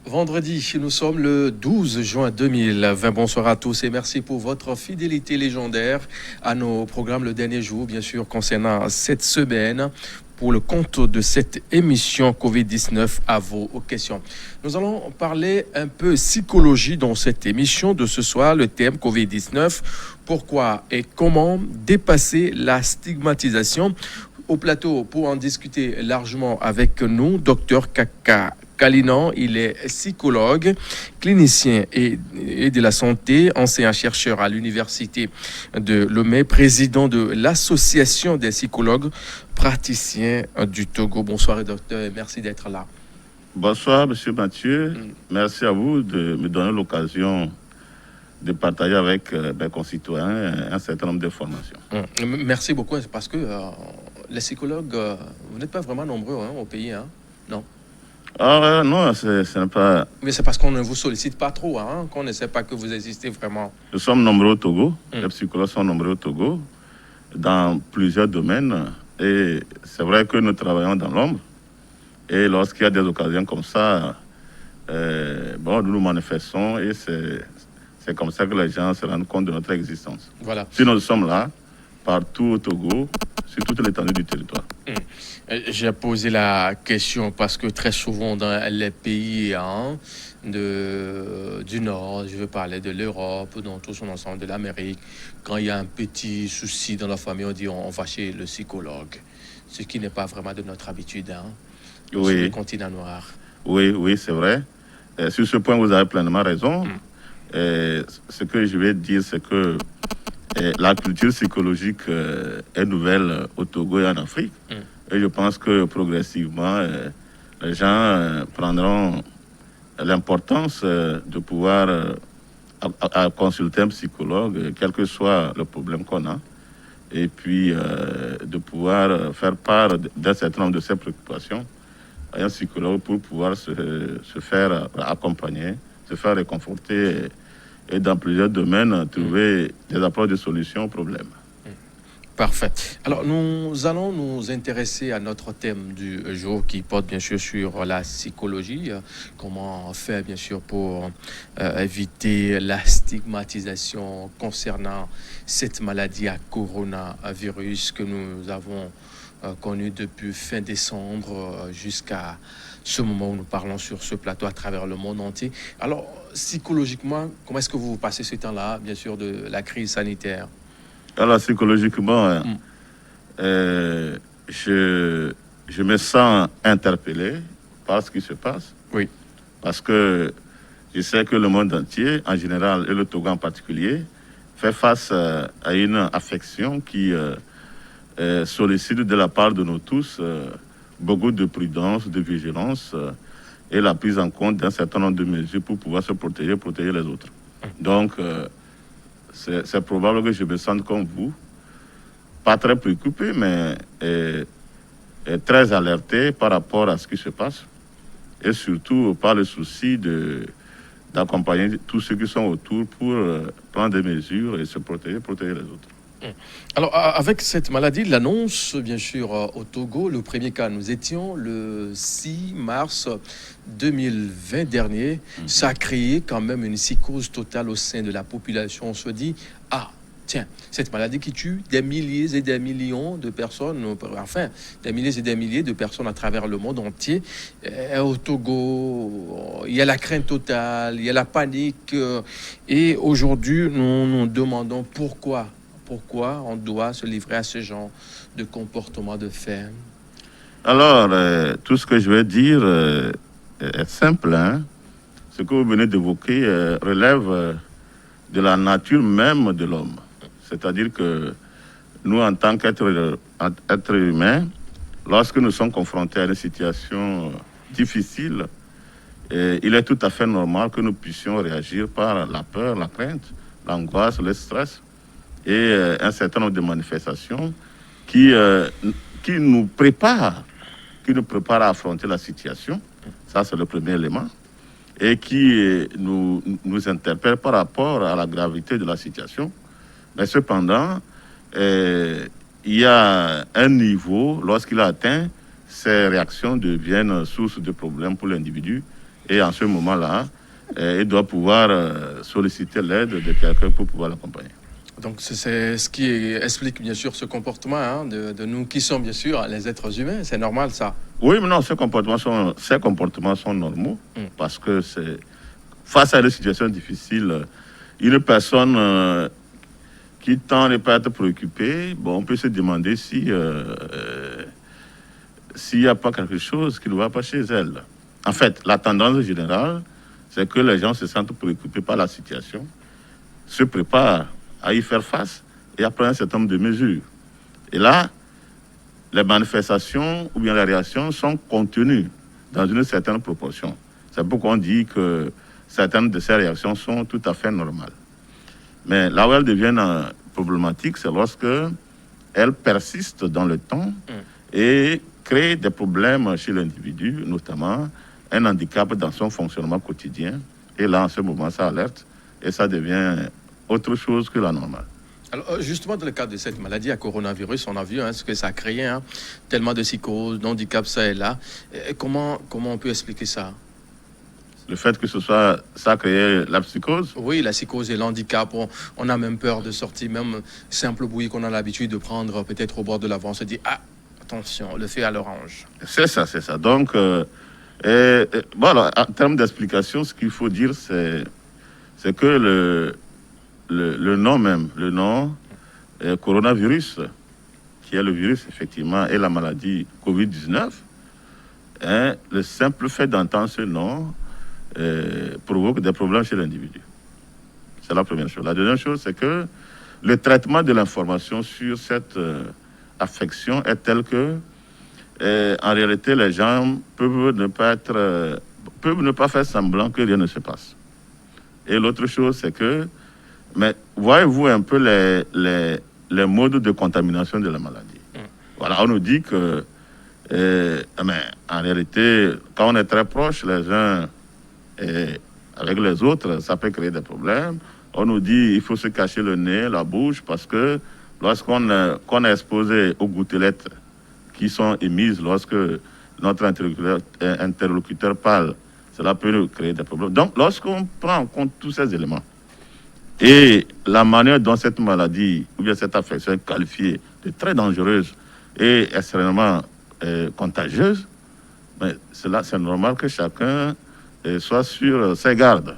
Vendredi, nous sommes le 12 juin 2020. Bonsoir à tous et merci pour votre fidélité légendaire à nos programmes le dernier jour, bien sûr, concernant cette semaine. Pour le compte de cette émission COVID-19 à vos questions. Nous allons parler un peu psychologie dans cette émission de ce soir, le thème COVID-19. Pourquoi et comment dépasser la stigmatisation? Au plateau, pour en discuter largement avec nous, Dr Kaka Kalinan, il est psychologue, clinicien et de la santé, enseignant-chercheur à l'université de Lomé, président de l'association des psychologues praticiens du Togo. Bonsoir docteur, et merci d'être là. Bonsoir monsieur Mathieu, merci à vous de me donner l'occasion de partager avec mes concitoyens un certain nombre d'informations. Merci beaucoup, parce que les psychologues, vous n'êtes pas vraiment nombreux au pays, non? Non, ce n'est pas... Mais c'est parce qu'on ne vous sollicite pas trop, qu'on ne sait pas que vous existez vraiment. Nous sommes nombreux au Togo, les psychologues sont nombreux au Togo, dans plusieurs domaines. Et c'est vrai que nous travaillons dans l'ombre. Et lorsqu'il y a des occasions comme ça, nous nous manifestons et c'est comme ça que les gens se rendent compte de notre existence. Voilà. Si nous sommes là, partout au Togo, sur toute l'étendue du territoire. J'ai posé la question parce que très souvent dans les pays du Nord, je veux parler de l'Europe, dans tout son ensemble, de l'Amérique, quand il y a un petit souci dans la famille, on dit on va chez le psychologue, ce qui n'est pas vraiment de notre habitude sur le continent noir. Oui, c'est vrai. Sur ce point, vous avez pleinement raison. Ce que je vais dire, c'est que la culture psychologique est nouvelle au Togo et en Afrique. Et je pense que progressivement, les gens prendront l'importance de pouvoir à consulter un psychologue, quel que soit le problème qu'on a, et puis de pouvoir faire part d'un certain nombre de ses préoccupations à un psychologue pour pouvoir se faire accompagner, se faire réconforter et dans plusieurs domaines trouver des approches de solutions aux problèmes. Parfait. Alors, nous allons nous intéresser à notre thème du jour qui porte bien sûr sur la psychologie. Comment faire bien sûr pour éviter la stigmatisation concernant cette maladie à coronavirus que nous avons connue depuis fin décembre jusqu'à ce moment où nous parlons sur ce plateau à travers le monde entier. Alors, psychologiquement, comment est-ce que vous passez ce temps-là, bien sûr, de la crise sanitaire? Alors, psychologiquement, je me sens interpellé par ce qui se passe. Oui. Parce que je sais que le monde entier, en général, et le Togo en particulier, fait face à une affection qui sollicite de la part de nous tous beaucoup de prudence, de vigilance et la prise en compte d'un certain nombre de mesures pour pouvoir se protéger les autres. Donc, c'est probable que je me sente comme vous, pas très préoccupé, mais très alerté par rapport à ce qui se passe, et surtout par le souci d'accompagner tous ceux qui sont autour pour prendre des mesures et se protéger les autres. Alors, avec cette maladie, l'annonce, bien sûr, au Togo, le premier cas, nous étions le 6 mars 2020 dernier. Ça a créé quand même une psychose totale au sein de la population. On se dit, tiens, cette maladie qui tue des milliers et des millions de personnes, enfin, des milliers et des milliers de personnes à travers le monde entier. Au Togo, il y a la crainte totale, il y a la panique. Et aujourd'hui, nous nous demandons pourquoi on doit se livrer à ce genre de comportement de fait. Alors, tout ce que je vais dire est simple. Ce que vous venez d'évoquer relève de la nature même de l'homme. C'est-à-dire que nous, en tant qu'êtres humains, lorsque nous sommes confrontés à une situation difficile, il est tout à fait normal que nous puissions réagir par la peur, la crainte, l'angoisse, le stress et un certain nombre de manifestations qui nous préparent à affronter la situation. Ça, c'est le premier élément. Et qui nous interpelle par rapport à la gravité de la situation. Mais cependant, il y a un niveau, lorsqu'il a atteint, ces réactions deviennent source de problèmes pour l'individu Et en ce moment-là, il doit pouvoir solliciter l'aide de quelqu'un pour pouvoir l'accompagner. Donc c'est ce qui explique bien sûr ce comportement hein, de nous qui sommes bien sûr les êtres humains. C'est normal ça. Oui, mais non, ces comportements sont normaux parce que c'est face à des situations difficiles, une personne qui tend à ne pas être préoccupée, bon, on peut se demander si s'il n'y a pas quelque chose qui ne va pas chez elle. En fait, la tendance générale, c'est que les gens se sentent préoccupés par la situation, se préparent à y faire face et à prendre un certain nombre de mesures. Et là, les manifestations ou bien les réactions sont contenues dans une certaine proportion. C'est pourquoi on dit que certaines de ces réactions sont tout à fait normales. Mais là où elles deviennent problématiques, c'est lorsque elles persistent dans le temps et créent des problèmes chez l'individu, notamment un handicap dans son fonctionnement quotidien. Et là, en ce moment, ça alerte et ça devient autre chose que la normale. Alors justement, dans le cadre de cette maladie à coronavirus, on a vu hein, ce que ça a créé, hein, tellement de psychoses, d'handicap ça et là. Et comment on peut expliquer ça? Le fait que ça a créé la psychose? Oui, la psychose et l'handicap, on a même peur de sortir, même simple bruit qu'on a l'habitude de prendre peut-être au bord de la voie, on se dit, ah, attention, le fait à l'orange. C'est ça. Donc, voilà, en termes d'explication, ce qu'il faut dire, c'est que le nom même, le nom coronavirus, qui est le virus, effectivement, et la maladie Covid-19, hein, le simple fait d'entendre ce nom provoque des problèmes chez l'individu. C'est la première chose. La deuxième chose, c'est que le traitement de l'information sur cette affection est tel que, en réalité, les gens peuvent ne pas faire semblant que rien ne se passe. Et l'autre chose, c'est que, mais voyez-vous un peu les modes de contamination de la maladie. Voilà, on nous dit que, mais en réalité, quand on est très proche, les uns avec les autres, ça peut créer des problèmes. On nous dit qu'il faut se cacher le nez, la bouche, parce que lorsqu'on est exposé aux gouttelettes qui sont émises lorsque notre interlocuteur parle, cela peut créer des problèmes. Donc, lorsqu'on prend en compte tous ces éléments et la manière dont cette maladie ou bien cette affection est qualifiée de très dangereuse et extrêmement contagieuse, mais c'est normal que chacun soit sur ses gardes.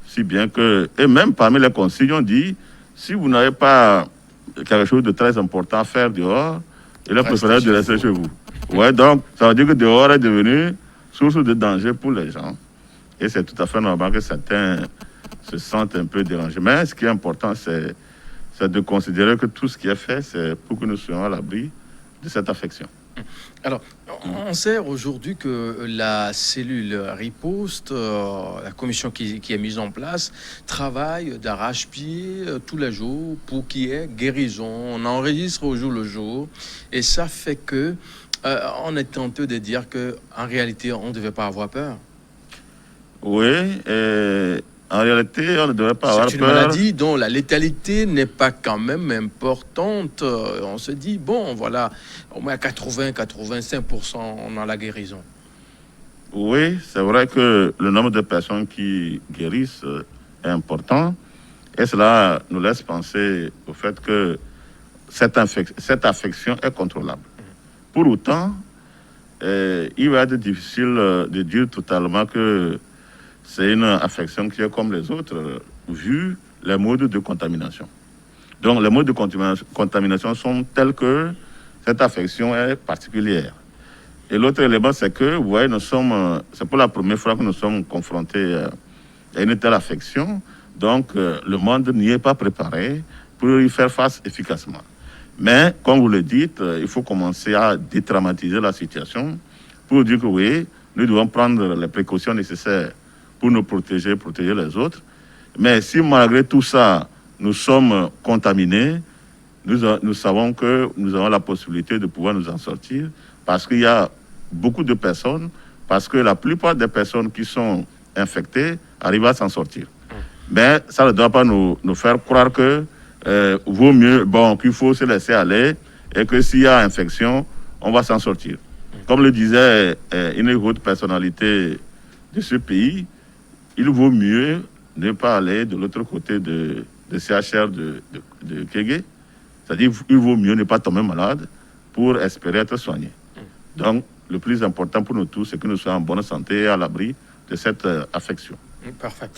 Si bien que, et même parmi les consignes, on dit, si vous n'avez pas quelque chose de très important à faire dehors, il est préférable de rester chez vous. Ouais, donc, ça veut dire que dehors est devenu source de danger pour les gens. Et c'est tout à fait normal que certains se sentent un peu dérangés. Mais ce qui est important, c'est de considérer que tout ce qui est fait, c'est pour que nous soyons à l'abri de cette affection. Alors, on sait aujourd'hui que la cellule riposte, la commission qui est mise en place, travaille d'arrache-pied tous les jours pour qu'il y ait guérison. On enregistre au jour le jour. Et ça fait que on est tenté de dire qu'en réalité, on ne devait pas avoir peur. Oui, en réalité, on ne devrait pas avoir peur. C'est une maladie dont la létalité n'est pas quand même importante. On se dit, bon, voilà, au moins 80-85%, on a la guérison. Oui, c'est vrai que le nombre de personnes qui guérissent est important. Et cela nous laisse penser au fait que cette affection est contrôlable. Pour autant, il va être difficile de dire totalement que c'est une affection qui est comme les autres, vu les modes de contamination. Donc, les modes de contamination sont tels que cette affection est particulière. Et l'autre élément, c'est que, vous voyez, c'est pour la première fois que nous sommes confrontés à une telle affection. Donc, le monde n'y est pas préparé pour y faire face efficacement. Mais, comme vous le dites, il faut commencer à dédramatiser la situation pour dire que oui, nous devons prendre les précautions nécessaires pour nous protéger les autres. Mais si malgré tout ça, nous sommes contaminés, nous savons que nous avons la possibilité de pouvoir nous en sortir parce qu'il y a beaucoup de personnes, parce que la plupart des personnes qui sont infectées arrivent à s'en sortir. Mais ça ne doit pas nous faire croire que vaut mieux, qu'il faut se laisser aller et que s'il y a infection, on va s'en sortir. Comme le disait une haute personnalité de ce pays, il vaut mieux ne pas aller de l'autre côté de CHR de Kégué. C'est-à-dire qu'il vaut mieux ne pas tomber malade pour espérer être soigné. Donc, le plus important pour nous tous, c'est que nous soyons en bonne santé et à l'abri de cette affection. Parfait.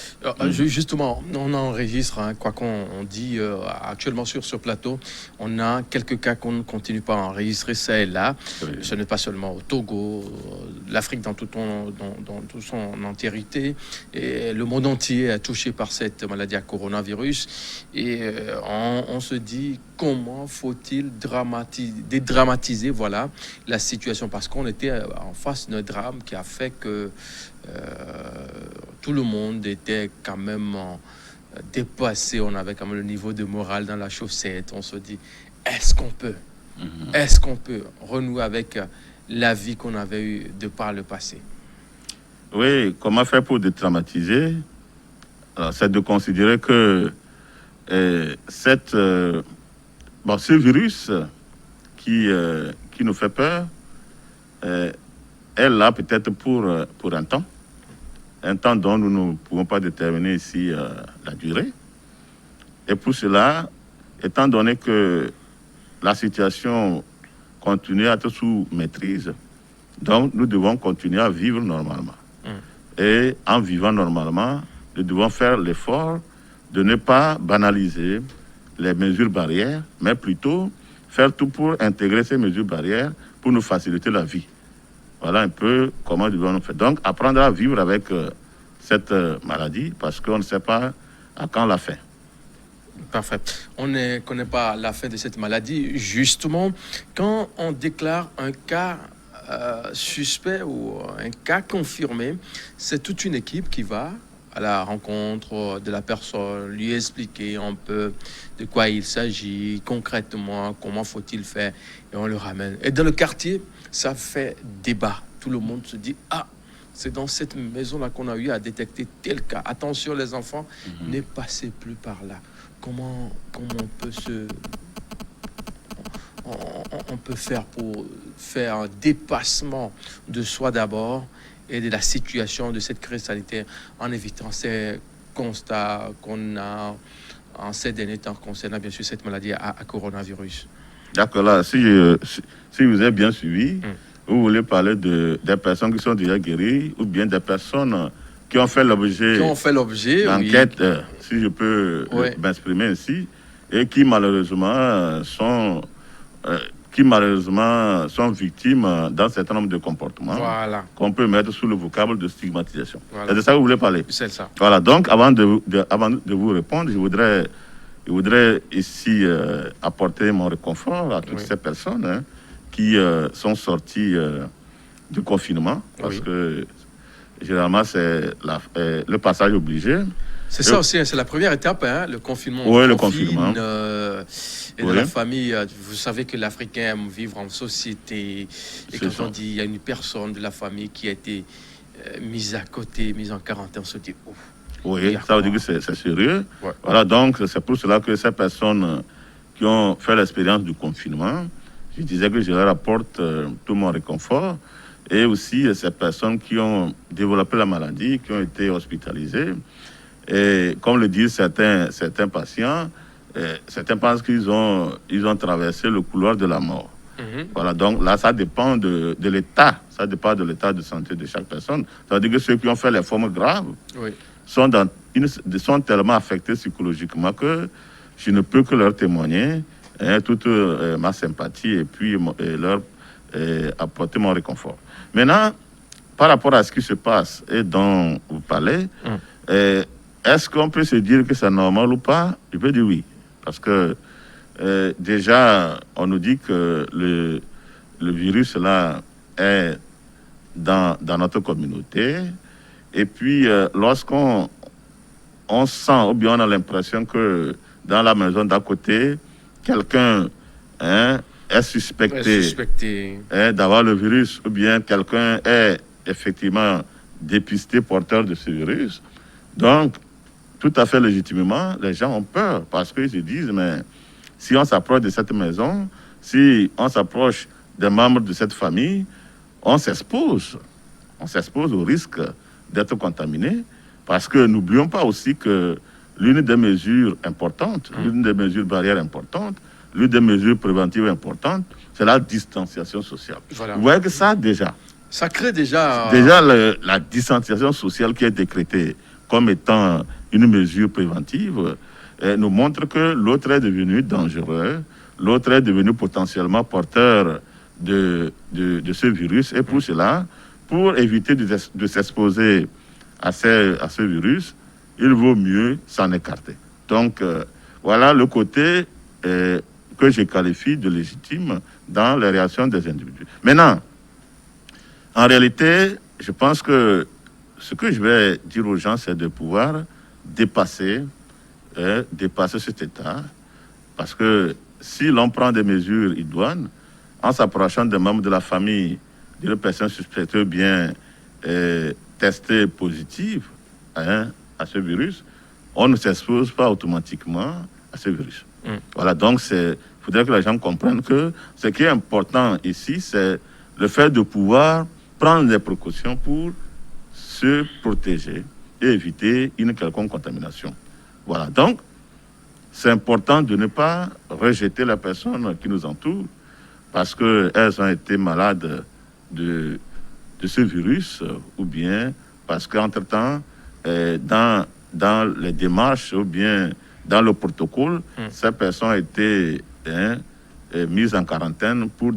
Justement, on enregistre, hein, quoi qu'on dit actuellement sur ce plateau, on a quelques cas qu'on ne continue pas à enregistrer, ça et là. Oui. Ce n'est pas seulement au Togo, l'Afrique dans toute son entièreté, et le monde entier est touché par cette maladie à coronavirus. Et on se dit, comment faut-il dédramatiser voilà, la situation, parce qu'on était en face d'un drame qui a fait que tout le monde était quand même dépassé. On avait quand même le niveau de morale dans la chaussette. On se dit, est-ce qu'on peut renouer avec la vie qu'on avait eue de par le passé? Oui, comment faire pour détraumatiser? C'est de considérer que ce virus qui nous fait peur est là peut-être pour un temps dont nous ne pouvons pas déterminer ici la durée. Et pour cela, étant donné que la situation continue à être sous maîtrise, donc nous devons continuer à vivre normalement. Et en vivant normalement, nous devons faire l'effort de ne pas banaliser les mesures barrières, mais plutôt faire tout pour intégrer ces mesures barrières pour nous faciliter la vie. Voilà un peu comment nous devons faire. Donc, apprendre à vivre avec cette maladie, parce qu'on ne sait pas à quand la fin. Parfait. On ne connaît pas la fin de cette maladie. Justement, quand on déclare un cas suspect ou un cas confirmé, c'est toute une équipe qui va à la rencontre de la personne, lui expliquer un peu de quoi il s'agit concrètement, comment faut-il faire, et on le ramène. Et dans le quartier, ça fait débat. Tout le monde se dit, ah, c'est dans cette maison-là qu'on a eu à détecter tel cas. Attention les enfants, ne passez plus par là. Comment on peut on peut faire pour faire un dépassement de soi d'abord et de la situation de cette crise sanitaire en évitant ces constats qu'on a en ces derniers temps concernant bien sûr cette maladie à coronavirus. D'accord, là, si vous avez bien suivi, vous voulez parler des personnes qui sont déjà guéries ou bien des personnes qui ont fait l'objet d'enquête, oui. Si je peux m'exprimer ainsi, et qui malheureusement sont victimes d'un certain nombre de comportements qu'on peut mettre sous le vocable de stigmatisation. Voilà. C'est de ça que vous voulez parler? C'est ça. Voilà, donc avant de vous répondre, je voudrais ici apporter mon réconfort à toutes ces personnes qui sont sorties du confinement, parce que généralement c'est le passage obligé. C'est ça aussi, c'est la première étape, hein, le confinement. Oui, le confinement. Et de la famille, vous savez que l'Africain aime vivre en société. Et quand on dit il y a une personne de la famille qui a été mise à côté, mise en quarantaine, on se dit ouf. Oui, ça veut dire que c'est sérieux. Ouais. Voilà, donc c'est pour cela que ces personnes qui ont fait l'expérience du confinement, je disais que je leur apporte tout mon réconfort. Et aussi ces personnes qui ont développé la maladie, qui ont été hospitalisées. Et comme le disent certains patients, certains pensent qu'ils ont traversé le couloir de la mort. Voilà, donc là, ça dépend de l'état. Ça dépend de l'état de santé de chaque personne. Ça veut dire que ceux qui ont fait les formes graves sont tellement affectés psychologiquement que je ne peux que leur témoigner toute ma sympathie et puis leur apporter mon réconfort. Maintenant, par rapport à ce qui se passe et dont vous parlez, est-ce qu'on peut se dire que c'est normal ou pas? Je peux dire oui. Parce que déjà, on nous dit que le virus là est dans notre communauté. Et puis, lorsqu'on sent ou bien on a l'impression que dans la maison d'à côté, quelqu'un est suspecté d'avoir le virus, ou bien quelqu'un est effectivement dépisté porteur de ce virus. Donc, tout à fait légitimement, les gens ont peur parce qu'ils se disent, mais si on s'approche de cette maison, si on s'approche des membres de cette famille, on s'expose au risque d'être contaminés. Parce que n'oublions pas aussi que l'une des mesures importantes, l'une des mesures barrières importantes, l'une des mesures préventives importantes, c'est la distanciation sociale. Voilà. Vous voyez que ça, déjà, Ça crée déjà... la distanciation sociale qui est décrétée comme étant une mesure préventive nous montre que l'autre est devenu dangereux, l'autre est devenu potentiellement porteur de ce virus. Et pour cela, pour éviter de s'exposer à ce virus, il vaut mieux s'en écarter. Donc, voilà le côté que je qualifie de légitime dans les réactions des individus. Maintenant, en réalité, je pense que ce que je vais dire aux gens, c'est de pouvoir dépasser cet état. Parce que si l'on prend des mesures idoines, en s'approchant des membres de la famille d'une personne suspectée ou bien testée positive à ce virus, on ne s'expose pas automatiquement à ce virus. Voilà, donc il faudrait que les gens comprennent que ce qui est important ici, c'est le fait de pouvoir prendre des précautions pour se protéger et éviter une quelconque contamination. Voilà, donc c'est important de ne pas rejeter les personnes qui nous entourent parce qu'elles ont été malades de ce virus ou bien parce qu'entre-temps, dans les démarches ou bien dans le protocole, ces personnes ont été mises en quarantaine pour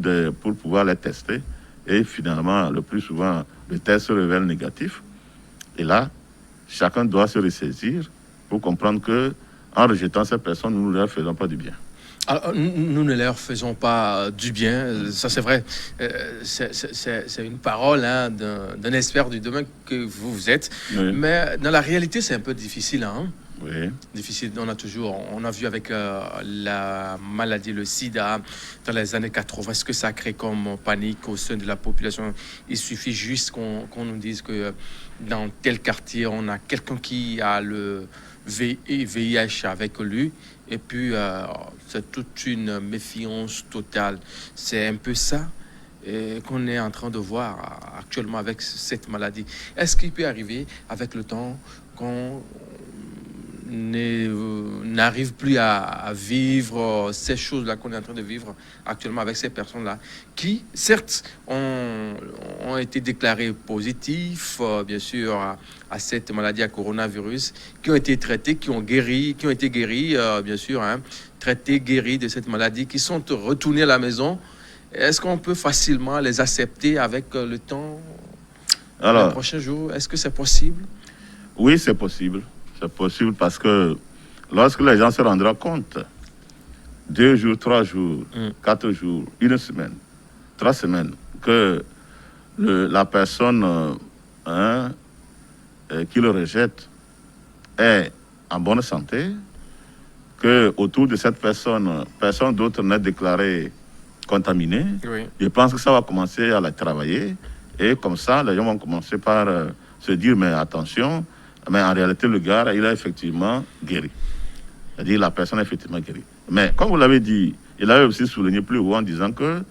pouvoir les tester. Et finalement, le plus souvent, le test se révèle négatif. Et là, chacun doit se ressaisir pour comprendre que en rejetant ces personnes, nous ne leur faisons pas du bien. Alors, nous ne leur faisons pas du bien, ça c'est vrai. C'est une parole d'un expert du domaine que vous êtes. Oui. Mais dans la réalité, c'est un peu difficile. Hein? Oui. Difficile. On a vu avec la maladie, le sida, dans les années 80, ce que ça crée comme panique au sein de la population. Il suffit juste qu'on nous dise que dans tel quartier, on a quelqu'un qui a le VIH avec lui. Et puis, c'est toute une méfiance totale. C'est un peu ça qu'on est en train de voir actuellement avec cette maladie. Est-ce qu'il peut arriver avec le temps qu'on n'arrive plus à vivre ces choses-là qu'on est en train de vivre actuellement avec ces personnes-là qui, certes, ont été déclarées positives, bien sûr, à cette maladie, à coronavirus, qui ont été traitées, qui ont été guéries, bien sûr, traitées, guéries de cette maladie, qui sont retournées à la maison. Est-ce qu'on peut facilement les accepter avec le temps, les prochains jours? Est-ce que c'est possible? Oui, c'est possible. C'est possible parce que lorsque les gens se rendront compte, 2 jours, 3 jours, 4 jours, 1 semaine, 3 semaines, que la personne qui le rejette est en bonne santé, que autour de cette personne, personne d'autre n'est déclaré contaminé, Oui. je pense que ça va commencer à la travailler. Et comme ça, les gens vont commencer par se dire, mais attention, mais en réalité, le gars, il a effectivement guéri. C'est-à-dire, la personne a effectivement guéri. Mais comme vous l'avez dit, il avait aussi souligné plus haut en disant que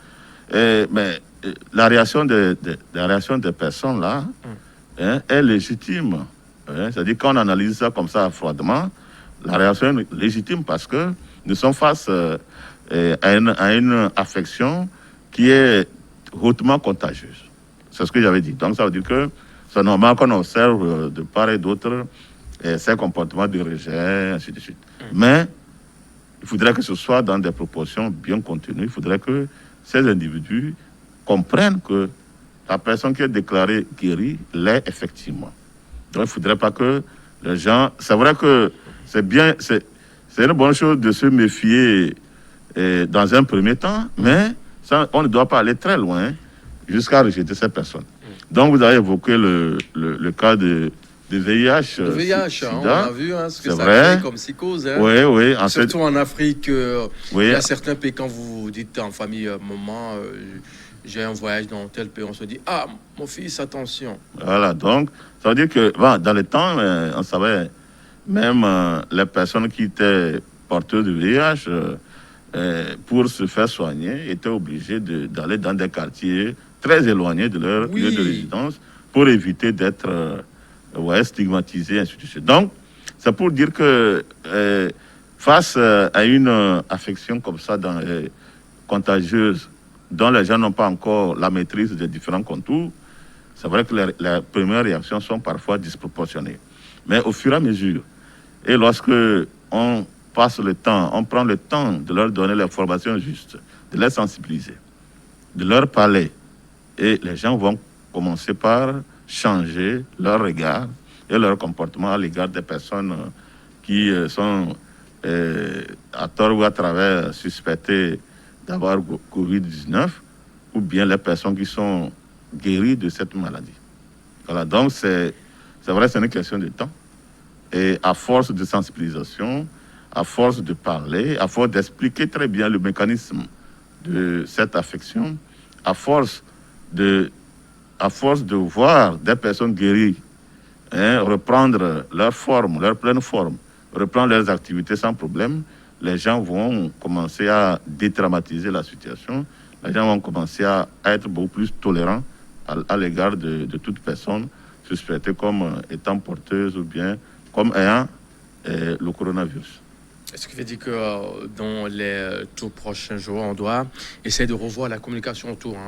la réaction des personnes là est légitime. C'est-à-dire, quand on analyse ça comme ça froidement, la réaction est légitime parce que nous sommes face à une affection qui est hautement contagieuse. C'est ce que j'avais dit. Donc, ça veut dire que c'est normal qu'on observe de part et d'autre ces comportements de rejet, ainsi de suite. Mais il faudrait que ce soit dans des proportions bien contenues. Il faudrait que ces individus comprennent que la personne qui est déclarée guérie l'est effectivement. Donc, il ne faudrait pas que les gens... C'est vrai que c'est une bonne chose de se méfier dans un premier temps, mais ça, on ne doit pas aller très loin jusqu'à rejeter ces personnes. Donc, vous avez évoqué le cas de VIH. Le VIH, on a vu ce que ça fait comme psychose. Oui, oui. Surtout en Afrique, il y a certains pays, quand vous dites en famille, maman, j'ai un voyage dans tel pays, on se dit, ah, mon fils, attention. Voilà, donc, ça veut dire que dans le temps, on savait, même les personnes qui étaient porteuses de VIH, pour se faire soigner, étaient obligées d'aller dans des quartiers très éloignés de leur lieu de résidence pour éviter d'être ouais, stigmatisés, ainsi de suite. Donc, c'est pour dire que face à une affection comme ça, contagieuse, dont les gens n'ont pas encore la maîtrise des différents contours, c'est vrai que les premières réactions sont parfois disproportionnées. Mais au fur et à mesure, et lorsque on passe le temps, on prend le temps de leur donner l'information juste, de les sensibiliser, de leur parler, et les gens vont commencer par changer leur regard et leur comportement à l'égard des personnes qui sont à tort ou à travers suspectées d'avoir Covid-19, ou bien les personnes qui sont guéries de cette maladie. Voilà, donc c'est vrai, c'est une question de temps. Et à force de sensibilisation, à force de parler, à force d'expliquer très bien le mécanisme de cette affection, à force de voir des personnes guéries reprendre leur forme, leur pleine forme, reprendre leurs activités sans problème, les gens vont commencer à dédramatiser la situation, les gens vont commencer à être beaucoup plus tolérants à l'égard de toute personne suspectée comme étant porteuse ou bien comme ayant le coronavirus. Ce qui veut dire que dans les tout prochains jours, on doit essayer de revoir la communication autour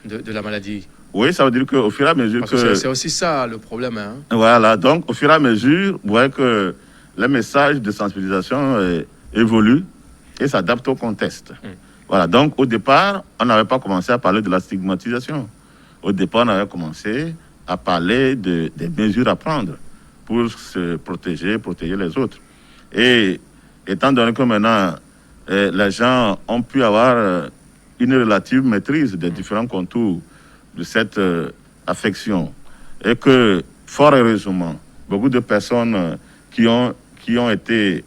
de la maladie. Oui, ça veut dire qu'au fur et à mesure Parce que c'est aussi ça le problème. Voilà, donc au fur et à mesure, vous voyez que les messages de sensibilisation évoluent et s'adaptent au contexte. Voilà, donc au départ, on n'avait pas commencé à parler de la stigmatisation. Au départ, on avait commencé à parler des mesures à prendre pour se protéger les autres. Et étant donné que maintenant, les gens ont pu avoir une relative maîtrise des différents contours de cette affection, et que, fort heureusement, beaucoup de personnes qui ont été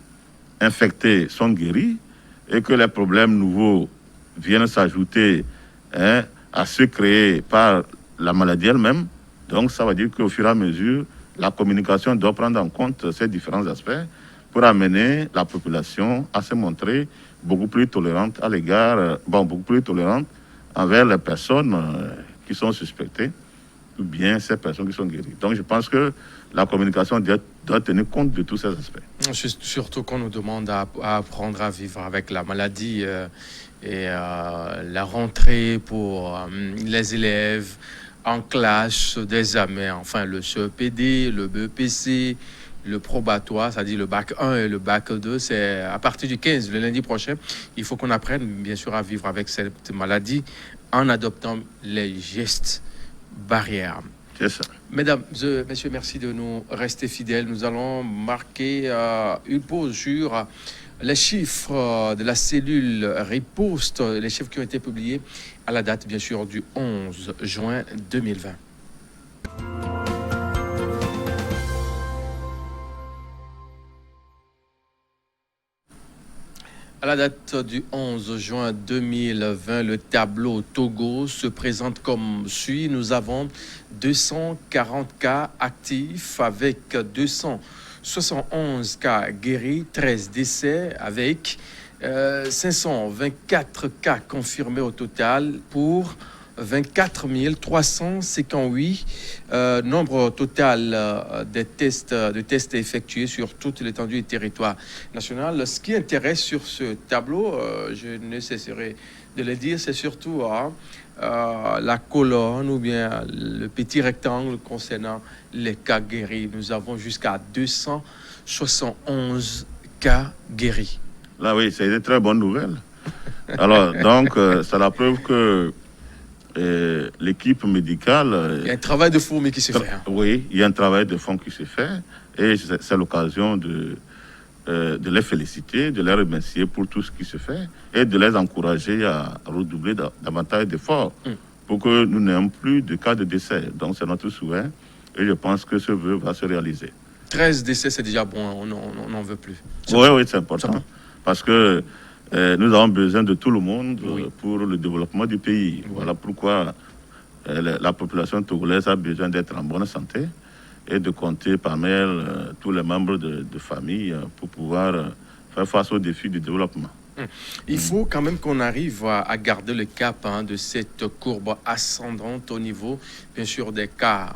infectées sont guéries, et que les problèmes nouveaux viennent s'ajouter à ceux créés par la maladie elle-même. Donc, ça veut dire qu'au fur et à mesure, la communication doit prendre en compte ces différents aspects pour amener la population à se montrer beaucoup plus tolérante à l'égard, beaucoup plus tolérante envers les personnes qui sont suspectées ou bien ces personnes qui sont guéries. Donc, je pense que la communication doit tenir compte de tous ces aspects. Surtout qu'on nous demande à apprendre à vivre avec la maladie et la rentrée pour les élèves en classe, des examens, enfin le CEPD, le BEPC, le probatoire, c'est-à-dire le bac 1 et le bac 2, c'est à partir du 15, le lundi prochain. Il faut qu'on apprenne, bien sûr, à vivre avec cette maladie en adoptant les gestes barrières. C'est ça. Mesdames, messieurs, merci de nous rester fidèles. Nous allons marquer une pause sur les chiffres de la cellule riposte, les chiffres qui ont été publiés à la date, bien sûr, du 11 juin 2020. À la date du 11 juin 2020, le tableau Togo se présente comme suit. Nous avons 240 cas actifs avec 271 cas guéris, 13 décès avec 524 cas confirmés au total pour 24 358 nombre total de tests effectués sur toute l'étendue du territoire national. Ce qui intéresse sur ce tableau, je ne cesserai de le dire, c'est surtout la colonne ou bien le petit rectangle concernant les cas guéris. Nous avons jusqu'à 271 cas guéris. Là, oui, c'est une très bonne nouvelle. Alors, donc, c'est la preuve que l'équipe médicale... Il y a un travail de fourmi qui se fait. Oui, il y a un travail de fond qui se fait. Et c'est l'occasion de les féliciter, de les remercier pour tout ce qui se fait et de les encourager à redoubler davantage d'efforts pour que nous n'ayons plus de cas de décès. Donc, c'est notre souhait et je pense que ce vœu va se réaliser. 13 décès, c'est déjà bon, on n'en veut plus. Oui, c'est important. Parce que nous avons besoin de tout le monde pour le développement du pays. Oui. Voilà pourquoi la population togolaise a besoin d'être en bonne santé et de compter parmi elle tous les membres de famille pour pouvoir faire face aux défis du développement. Il faut quand même qu'on arrive à garder le cap de cette courbe ascendante au niveau, bien sûr, des cas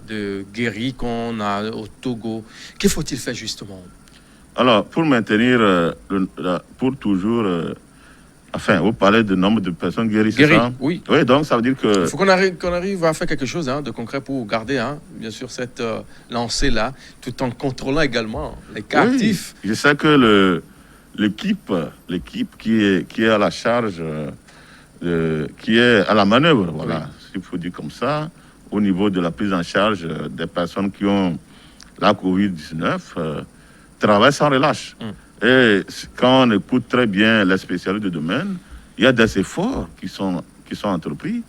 de guéris qu'on a au Togo. Que faut-il faire justement? Alors, pour maintenir, pour toujours, vous parlez du nombre de personnes guéries, c'est Guéris, ça? oui. Oui, donc ça veut dire Il que, faut qu'on arrive à faire quelque chose de concret pour garder, bien sûr, cette lancée-là, tout en contrôlant également les cas oui, actifs. je sais que l'équipe qui est à la charge, qui est à la manœuvre, voilà, s'il faut dire comme ça, au niveau de la prise en charge des personnes qui ont la COVID-19, travaille sans relâche. Et quand on écoute très bien les spécialistes du domaine, il y a des efforts qui sont entrepris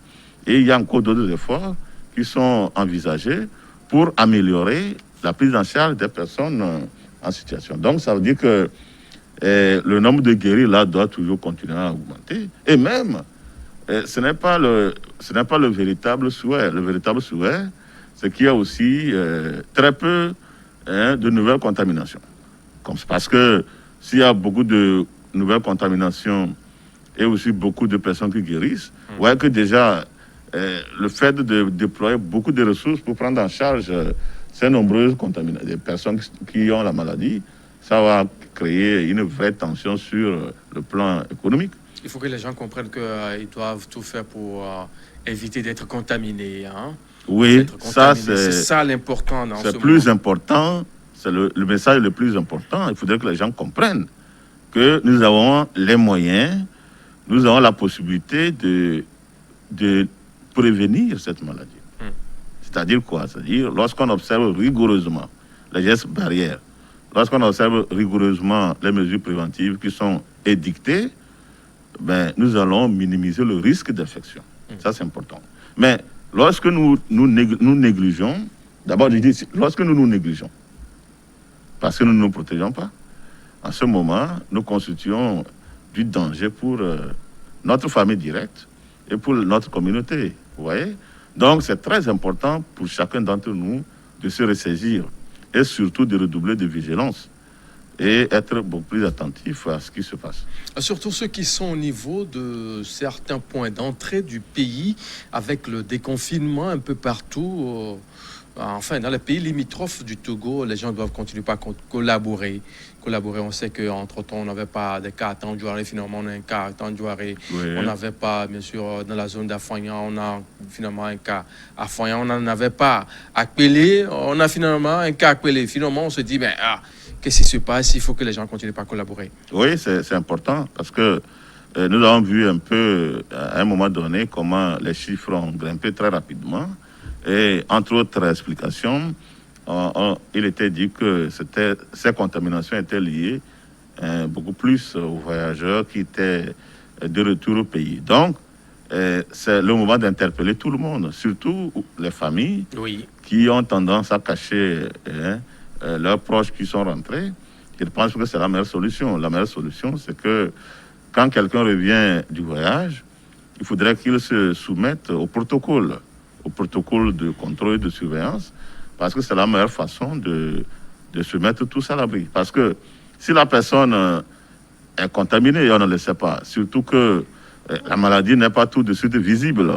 et il y a encore d'autres efforts qui sont envisagés pour améliorer la prise en charge des personnes en situation. Donc, ça veut dire que le nombre de guéris là doit toujours continuer à augmenter. Et même, ce n'est pas le véritable souhait. Le véritable souhait, c'est qu'il y a aussi très peu de nouvelles contaminations. Parce que s'il y a beaucoup de nouvelles contaminations et aussi beaucoup de personnes qui guérissent, vous voyez que déjà, le fait de déployer beaucoup de ressources pour prendre en charge ces nombreuses contaminations, des personnes qui ont la maladie, ça va créer une vraie tension sur le plan économique. Il faut que les gens comprennent qu'ils doivent tout faire pour éviter d'être contaminés. Oui, ça c'est ça l'important dans ce c'est plus moment. important, c'est le message le plus important. Il faudrait que les gens comprennent que nous avons les moyens, nous avons la possibilité de prévenir cette maladie. C'est-à-dire quoi? C'est-à-dire lorsqu'on observe rigoureusement les gestes barrières, lorsqu'on observe rigoureusement les mesures préventives qui sont édictées, ben, nous allons minimiser le risque d'infection. Ça, c'est important. Mais lorsque nous négligeons, d'abord, je dis, lorsque nous négligeons, parce que nous ne nous protégeons pas, en ce moment, nous constituons du danger pour notre famille directe et pour notre communauté. Vous voyez? Donc, c'est très important pour chacun d'entre nous de se ressaisir et surtout de redoubler de vigilance et être beaucoup plus attentif à ce qui se passe. Surtout ceux qui sont au niveau de certains points d'entrée du pays, avec le déconfinement un peu partout. Enfin, dans les pays limitrophes du Togo, les gens doivent continuer à collaborer. On sait qu'entre-temps, on n'avait pas de cas à Tandjouaré. Finalement, on a un cas à Tandjouaré. Oui. On n'avait pas, bien sûr, dans la zone d'Afanya, on a finalement un cas à Fanya. On n'en avait pas à Kpélé. On a finalement un cas à Kpélé. Finalement, on se dit, qu'est-ce qui se passe? Il faut que les gens continuent à collaborer. Oui, c'est important parce que nous avons vu un peu, à un moment donné, comment les chiffres ont grimpé très rapidement. Et entre autres explications, il était dit que ces contaminations étaient liées beaucoup plus aux voyageurs qui étaient de retour au pays. Donc, c'est le moment d'interpeller tout le monde, surtout les familles qui ont tendance à cacher leurs proches qui sont rentrés. Je pense que c'est la meilleure solution. La meilleure solution, c'est que quand quelqu'un revient du voyage, il faudrait qu'il se soumette au protocole de contrôle et de surveillance, parce que c'est la meilleure façon de se mettre tous à l'abri. Parce que si la personne est contaminée, on ne le sait pas. Surtout que la maladie n'est pas tout de suite visible.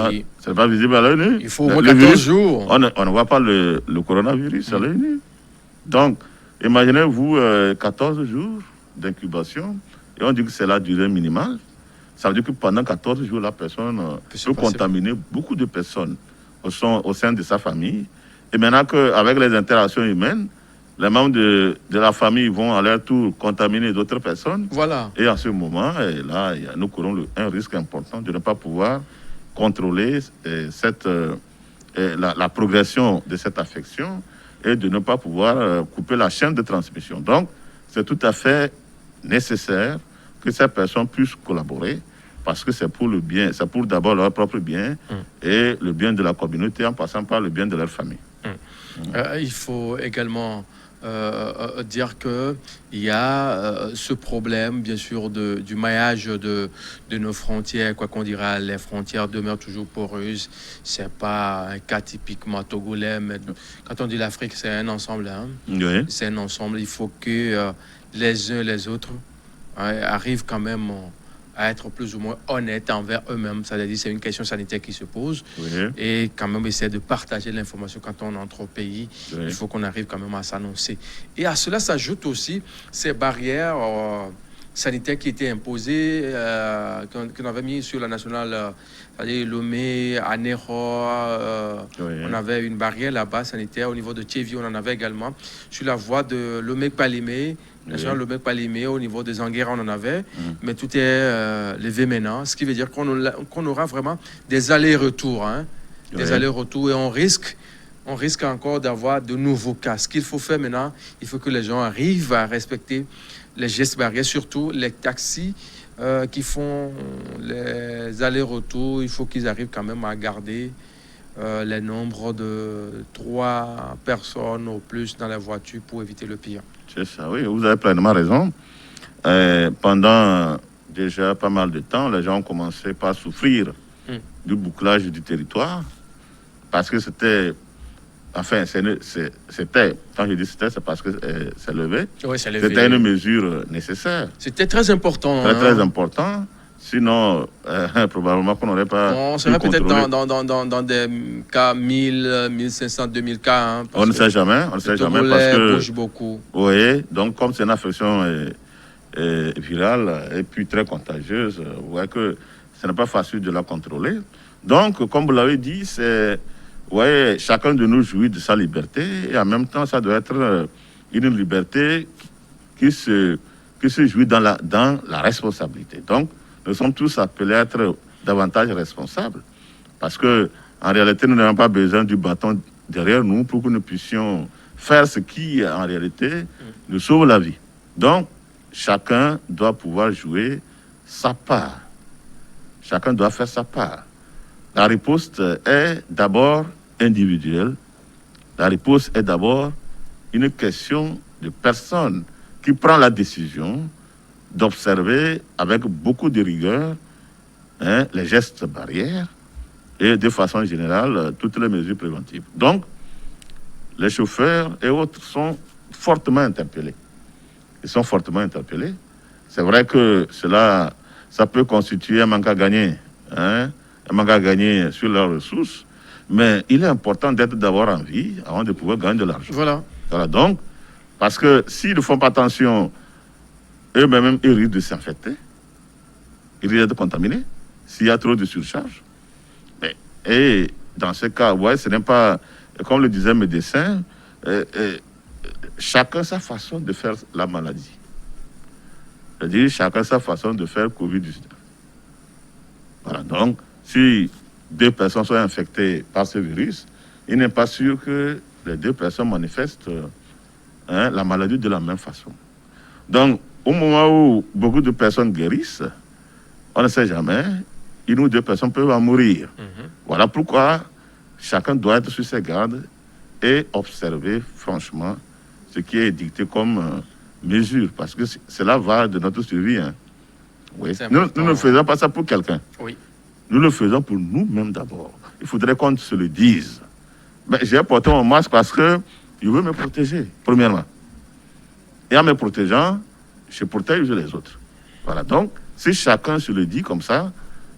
Oui. C'est pas visible à l'œil nu. Il faut au moins 14 jours. On ne voit pas le coronavirus à l'œil nu. Donc, imaginez-vous 14 jours d'incubation, et on dit que c'est la durée minimale. Ça veut dire que pendant 14 jours, la personne peut contaminer beaucoup de personnes au sein de sa famille. Et maintenant qu'avec les interactions humaines, les membres de la famille vont à leur tour contaminer d'autres personnes. Voilà. Et en ce moment, là, nous courons un risque important de ne pas pouvoir contrôler la progression de cette affection et de ne pas pouvoir couper la chaîne de transmission. Donc, c'est tout à fait nécessaire que ces personnes puissent collaborer, parce que c'est pour le bien, c'est pour d'abord leur propre bien et le bien de la communauté en passant par le bien de leur famille. Il faut également dire qu'il y a ce problème, bien sûr, du maillage de nos frontières. Quoi qu'on dira, les frontières demeurent toujours poreuses. Ce n'est pas un cas typiquement togolais, mais quand on dit l'Afrique, c'est un ensemble. Oui. C'est un ensemble. Il faut que les uns et les autres arrivent quand même à être plus ou moins honnêtes envers eux-mêmes. C'est-à-dire c'est une question sanitaire qui se pose Oui, et quand même essayer de partager l'information quand on entre au pays. oui. Il faut qu'on arrive quand même à s'annoncer. Et à cela s'ajoutent aussi ces barrières sanitaires qui étaient imposées, qu'on avait mis sur la nationale, c'est-à-dire Lomé, Anéro. Oui. On avait une barrière là-bas sanitaire au niveau de Tchévi, on en avait également. Sur la voie de Lomé-Palimé, national Lomé-Palimé, au niveau des Anguera, on en avait. Mais tout est levé maintenant, ce qui veut dire qu'on aura vraiment des allers-retours. Des allers-retours et on risque encore d'avoir de nouveaux cas. Ce qu'il faut faire maintenant, il faut que les gens arrivent à respecter les gestes barrières, surtout les taxis qui font les allers-retours. Il faut qu'ils arrivent quand même à garder les nombres de 3 personnes au plus dans la voiture pour éviter le pire. C'est ça, oui, vous avez pleinement raison. Pendant déjà pas mal de temps, les gens ont commencé par souffrir du bouclage du territoire parce que c'était. Enfin, c'était, quand je dis c'était, c'est parce que c'est levé. Oui, c'est levé. C'était une mesure nécessaire. C'était très important. Très important. Sinon, probablement qu'on n'aurait pas. On serait peut-être dans des cas 1000, 1500, 2000 cas. On ne sait jamais. On ne sait jamais parce que. Bouge beaucoup. Oui, donc comme c'est une affection virale et puis très contagieuse, vous voyez que ce n'est pas facile de la contrôler. Donc, comme vous l'avez dit, c'est. Oui, chacun de nous jouit de sa liberté et en même temps, ça doit être une liberté qui se jouit dans la responsabilité. Donc, nous sommes tous appelés à être davantage responsables parce que en réalité, nous n'avons pas besoin du bâton derrière nous pour que nous puissions faire ce qui, en réalité, nous sauve la vie. Donc, chacun doit pouvoir jouer sa part. Chacun doit faire sa part. La riposte est d'abord individuelle. La riposte est d'abord une question de personne qui prend la décision d'observer avec beaucoup de rigueur les gestes barrières et de façon générale toutes les mesures préventives. Donc, les chauffeurs et autres sont fortement interpellés. Ils sont fortement interpellés. C'est vrai que ça peut constituer un manque à gagner. Un manque à gagner sur leurs ressources, mais il est important d'être d'abord en vie avant de pouvoir gagner de l'argent. Voilà, Donc, parce que s'ils ne font pas attention, eux-mêmes, ils risquent de s'infecter, ils risquent d'être contaminés s'il y a trop de surcharge. Et dans ce cas, ce n'est pas, comme le disait le médecin, chacun sa façon de faire la maladie. C'est-à-dire chacun sa façon de faire Covid-19. Voilà, donc, si 2 personnes sont infectées par ce virus, il n'est pas sûr que les 2 personnes manifestent la maladie de la même façon. Donc, au moment où beaucoup de personnes guérissent, on ne sait jamais, 1 ou 2 personnes peuvent en mourir. Voilà pourquoi chacun doit être sur ses gardes et observer franchement ce qui est dicté comme mesure, parce que cela va de notre survie. Oui. Nous ne faisons pas ça pour quelqu'un. Oui. Nous le faisons pour nous-mêmes d'abord. Il faudrait qu'on se le dise. Mais j'ai porté mon masque parce que je veux me protéger, premièrement. Et en me protégeant, je protège les autres. Voilà. Donc, si chacun se le dit comme ça,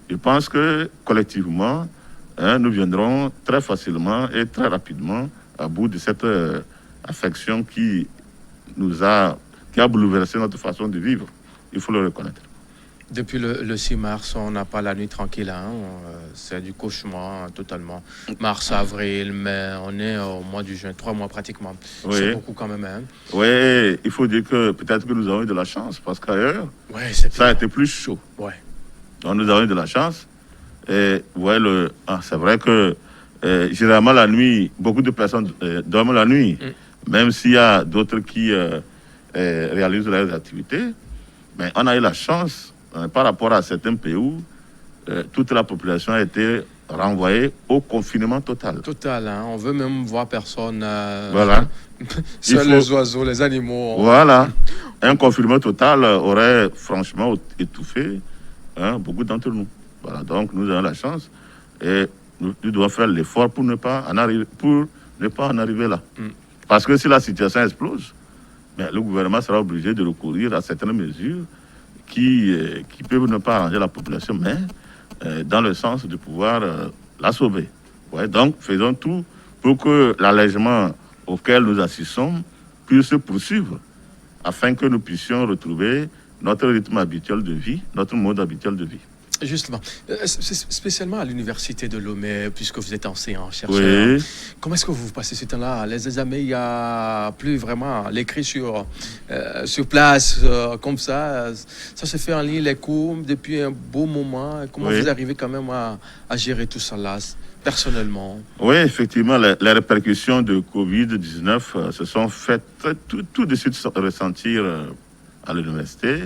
je pense que collectivement, nous viendrons très facilement et très rapidement à bout de cette affection qui a bouleversé notre façon de vivre. Il faut le reconnaître. Depuis le 6 mars, on n'a pas la nuit tranquille. C'est du cauchemar totalement. Mars, avril, mai, on est au mois du juin, 3 mois pratiquement. Oui. C'est beaucoup quand même. Oui, il faut dire que peut-être que nous avons eu de la chance parce qu'ailleurs, ça a été plus chaud. Ouais. Donc nous avons eu de la chance. Et c'est vrai que généralement la nuit, beaucoup de personnes dorment la nuit, même s'il y a d'autres qui réalisent leurs activités. Mais on a eu la chance par rapport à certains pays où toute la population a été renvoyée au confinement total. Total, on veut même voir personne. Voilà. Seuls les oiseaux, les animaux. Voilà. Un confinement total aurait franchement étouffé beaucoup d'entre nous. Voilà. Donc nous avons la chance et nous devons faire l'effort pour ne pas en arriver là. Parce que si la situation explose, le gouvernement sera obligé de recourir à certaines mesures qui peuvent ne pas arranger la population, mais dans le sens de pouvoir la sauver. Ouais, donc, faisons tout pour que l'allègement auquel nous assistons puisse se poursuivre, afin que nous puissions retrouver notre rythme habituel de vie, notre mode habituel de vie. Justement, spécialement à l'université de Lomé, puisque vous êtes enseignant, chercheur, Oui, comment est-ce que vous passez ce temps-là? Les examens, il n'y a plus vraiment l'écrit sur place, comme ça. Ça se fait en ligne, les cours, depuis un beau moment. Comment oui. vous arrivez quand même à gérer tout ça là, personnellement? Oui, effectivement, les répercussions de Covid-19 se sont faites tout de suite ressentir à l'université,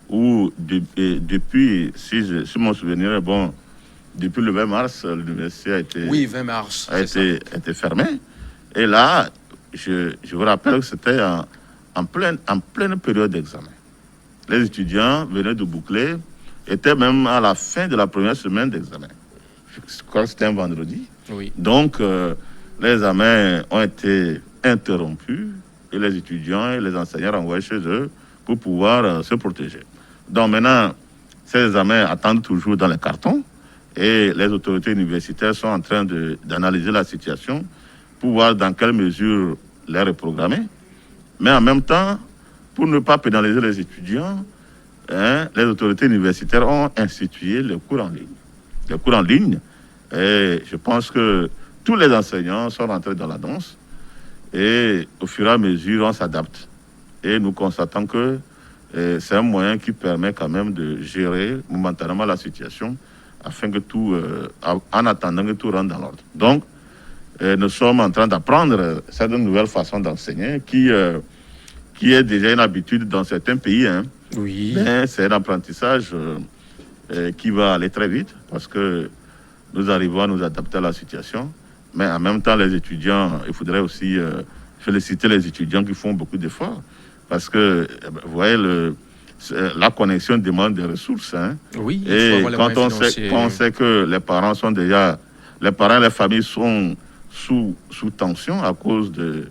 où depuis, si mon souvenir est bon, depuis le 20 mars, l'université a été, Oui, 20 mars, a c'est été, a été fermée. Et là, je vous rappelle que c'était en pleine période d'examen. Les étudiants venaient de boucler, étaient même à la fin de la première semaine d'examen. Je crois que c'était un vendredi. ça. Oui. Donc, les examens ont été interrompus et les étudiants et les enseignants renvoyés chez eux pour pouvoir se protéger. Donc maintenant, ces examens attendent toujours dans les cartons et les autorités universitaires sont en train d'analyser la situation pour voir dans quelle mesure les reprogrammer. Mais en même temps, pour ne pas pénaliser les étudiants, les autorités universitaires ont institué les cours en ligne. Les cours en ligne, et je pense que tous les enseignants sont rentrés dans la danse et au fur et à mesure, on s'adapte. Et nous constatons que c'est un moyen qui permet quand même de gérer momentanément la situation afin que tout, en attendant que tout rentre dans l'ordre. Donc, nous sommes en train d'apprendre cette nouvelle façon d'enseigner qui est déjà une habitude dans certains pays. Oui. Mais c'est un apprentissage qui va aller très vite parce que nous arrivons à nous adapter à la situation. Mais en même temps, les étudiants, il faudrait aussi féliciter les étudiants qui font beaucoup d'efforts. Parce que, vous voyez, la connexion demande des ressources. Oui, il faut Et avoir les quand moyens on sait que les parents sont déjà... Les parents et les familles sont sous tension à cause de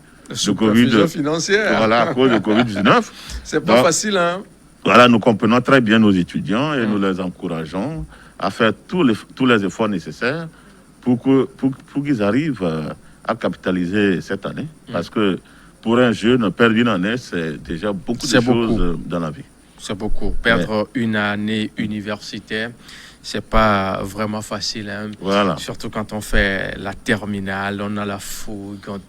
Covid financière. Voilà, à cause de Covid-19. C'est pas facile, hein? Voilà, nous comprenons très bien nos étudiants et nous les encourageons à faire tous les efforts nécessaires pour qu'ils arrivent à capitaliser cette année. Parce que pour un jeune, perdre une année, c'est déjà beaucoup de choses dans la vie. C'est beaucoup. Perdre une année universitaire, c'est pas vraiment facile. Hein? Voilà. Surtout quand on fait la terminale, on a la fouille, quand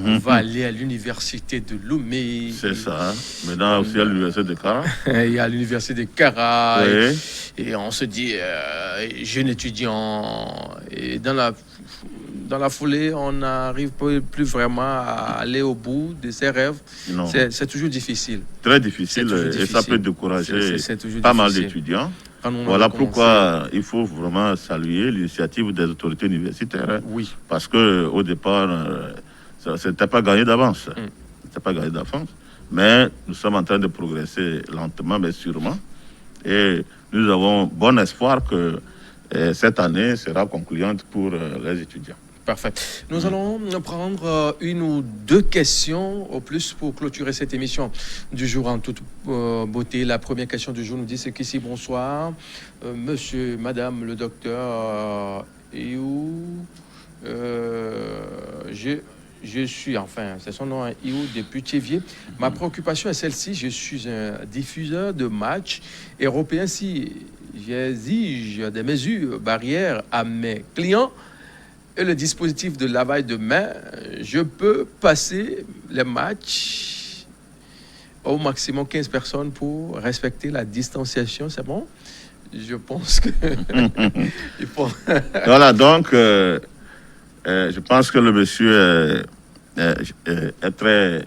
on va aller à l'université de Lomé. C'est ça. Maintenant aussi à l'université de Cara. Il y a l'université de Cara. Oui. Et on se dit, jeune étudiant, et dans la foulée, on n'arrive plus vraiment à aller au bout de ses rêves. C'est toujours difficile. Très difficile, et ça peut décourager pas mal d'étudiants. Voilà pourquoi il faut vraiment saluer l'initiative des autorités universitaires. Oui. Parce qu'au départ, ça n'était pas gagné d'avance. C'était pas gagné d'avance. Mais nous sommes en train de progresser lentement, mais sûrement. Et nous avons bon espoir que cette année sera concluante pour les étudiants. Parfait. Nous allons prendre une ou deux questions au plus pour clôturer cette émission du jour en toute beauté. La première question du jour nous dit c'est qu'ici, bonsoir. Monsieur, madame, le docteur, je suis, enfin, c'est son nom, Iou depuis Tchévier. Ma préoccupation est celle-ci. Je suis un diffuseur de matchs européens. Si j'exige des mesures barrières à mes clients, et le dispositif de lavage de main, je peux passer les matchs au maximum 15 personnes pour respecter la distanciation. C'est bon? Je pense que... Voilà, donc, je pense que le monsieur est très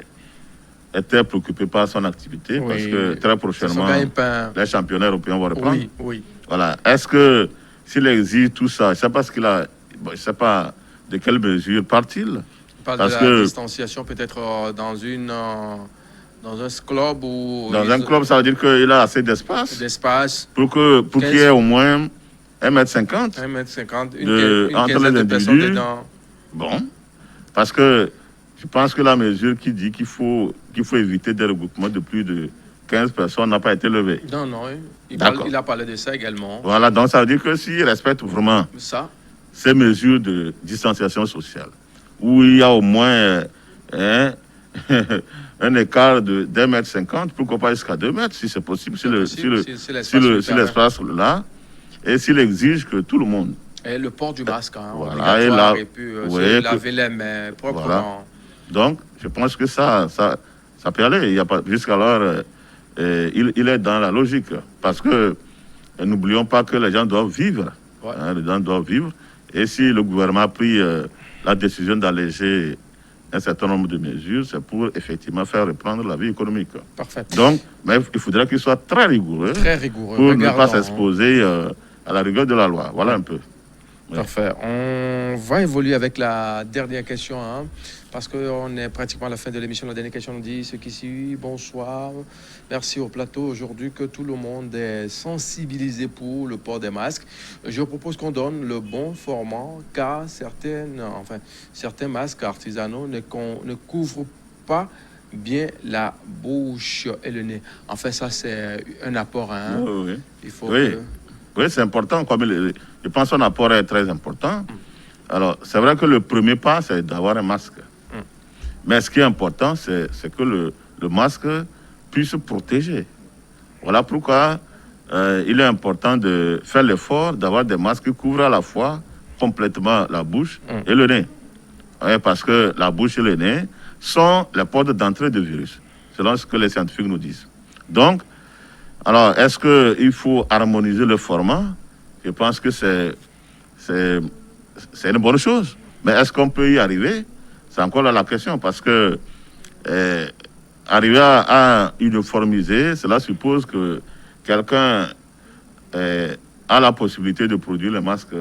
préoccupé par son activité parce que très prochainement, les championnats européens vont reprendre. Oui, oui. Voilà. Est-ce que s'il exige tout ça, je ne sais pas ce qu'il a... je ne sais pas de quelle mesure part-il. Il parle de la distanciation peut-être dans un club ou... Dans un club, ça veut dire qu'il a assez d'espace. Pour qu'il y ait au moins 1,50 m. 1,50 m, entre les individus. Dedans. Bon. Parce que je pense que la mesure qui dit qu'il faut éviter des regroupements de plus de 15 personnes n'a pas été levé. Non, non, il a parlé de ça également. Voilà, donc ça veut dire que s'il respecte vraiment ces mesures de distanciation sociale, où il y a au moins un écart de 1,50 m, pourquoi pas jusqu'à 2 mètres, si c'est possible, si l'espace là, et s'il exige que tout le monde... Et le port du masque, voilà, et puis se laver les mains proprement. Voilà. Donc, je pense que ça peut aller. Il y a pas, jusqu'alors, il est dans la logique. Parce que n'oublions pas que les gens doivent vivre. Ouais. Les gens doivent vivre. Et si le gouvernement a pris la décision d'alléger un certain nombre de mesures, c'est pour effectivement faire reprendre la vie économique. Parfait. Donc, mais il faudrait qu'il soit très rigoureux. Très rigoureux. Pour ne pas s'exposer à la rigueur de la loi. Voilà un peu. Parfait. On va évoluer avec la dernière question, parce qu'on est pratiquement à la fin de l'émission. La dernière question nous dit ce qui suit. Bonsoir. Merci au plateau. Aujourd'hui, que tout le monde est sensibilisé pour le port des masques. Je propose qu'on donne le bon format, car certains masques artisanaux ne couvrent pas bien la bouche et le nez. En fait, ça, c'est un apport. Oui. Il faut Oui, c'est important. Je pense que son apport est très important. Alors, c'est vrai que le premier pas, c'est d'avoir un masque. Mais ce qui est important, c'est que le masque puisse protéger. Voilà pourquoi il est important de faire l'effort d'avoir des masques qui couvrent à la fois complètement la bouche et le nez. Ouais, parce que la bouche et le nez sont les portes d'entrée de virus, selon ce que les scientifiques nous disent. Donc, alors, est-ce qu'il faut harmoniser le format? Je pense que c'est une bonne chose. Mais est-ce qu'on peut y arriver? C'est encore là la question, parce que arriver à uniformiser, cela suppose que quelqu'un a la possibilité de produire les masques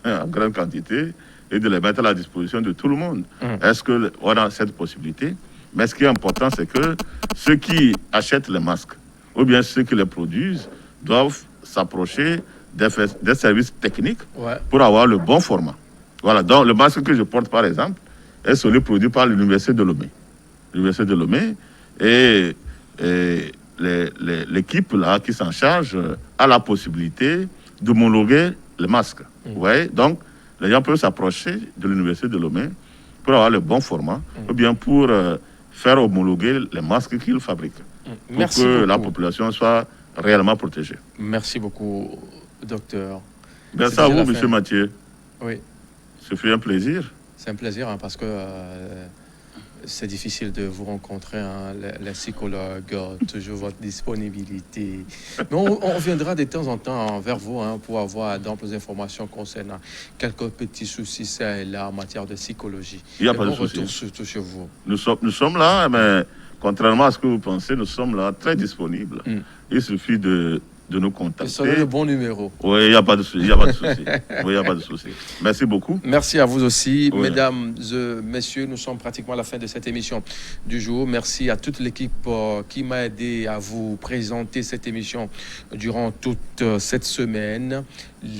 en grande quantité et de les mettre à la disposition de tout le monde. Est-ce qu'on a cette possibilité? Mais ce qui est important, c'est que ceux qui achètent les masques, ou bien ceux qui les produisent, doivent s'approcher des services techniques pour avoir le bon format. Voilà, donc le masque que je porte, par exemple, est celui produit par l'Université de Lomé. L'Université de Lomé, et l'équipe là qui s'en charge a la possibilité d'homologuer le masque. Ouais, donc, les gens peuvent s'approcher de l'Université de Lomé pour avoir le bon format, ou bien pour faire homologuer les masques qu'ils fabriquent. Pour que la population soit réellement protégée. Merci beaucoup, docteur. Merci à vous, monsieur Mathieu. Oui. Ce fut un plaisir. C'est un plaisir, parce que c'est difficile de vous rencontrer, les psychologues, toujours votre disponibilité. Mais on viendra de temps en temps vers vous pour avoir d'amples informations concernant quelques petits soucis ça et là en matière de psychologie. Il n'y a pas de souci. Retour surtout chez vous. Nous sommes là, mais contrairement à ce que vous pensez, nous sommes là très disponibles. Il suffit de nous contacter. C'est le bon numéro. Oui, il n'y a pas de souci. Il n'y a pas de souci. Merci beaucoup. Merci à vous aussi, mesdames et messieurs. Nous sommes pratiquement à la fin de cette émission du jour. Merci à toute l'équipe qui m'a aidé à vous présenter cette émission durant toute cette semaine.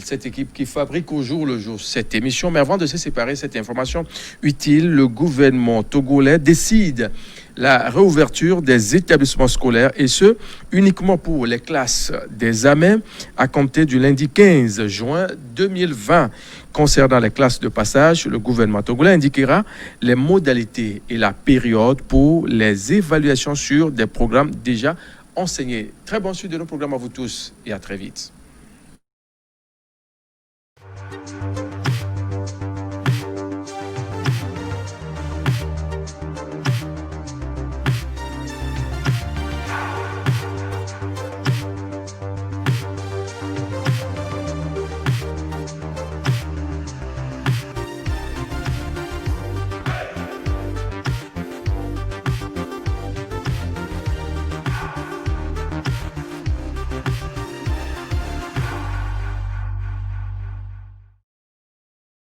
Cette équipe qui fabrique au jour le jour cette émission. Mais avant de se séparer, cette information utile, le gouvernement togolais décide la réouverture des établissements scolaires, et ce, uniquement pour les classes des AMEN à compter du lundi 15 juin 2020. Concernant les classes de passage, le gouvernement togolais indiquera les modalités et la période pour les évaluations sur des programmes déjà enseignés. Très bonne suite de nos programmes à vous tous et à très vite.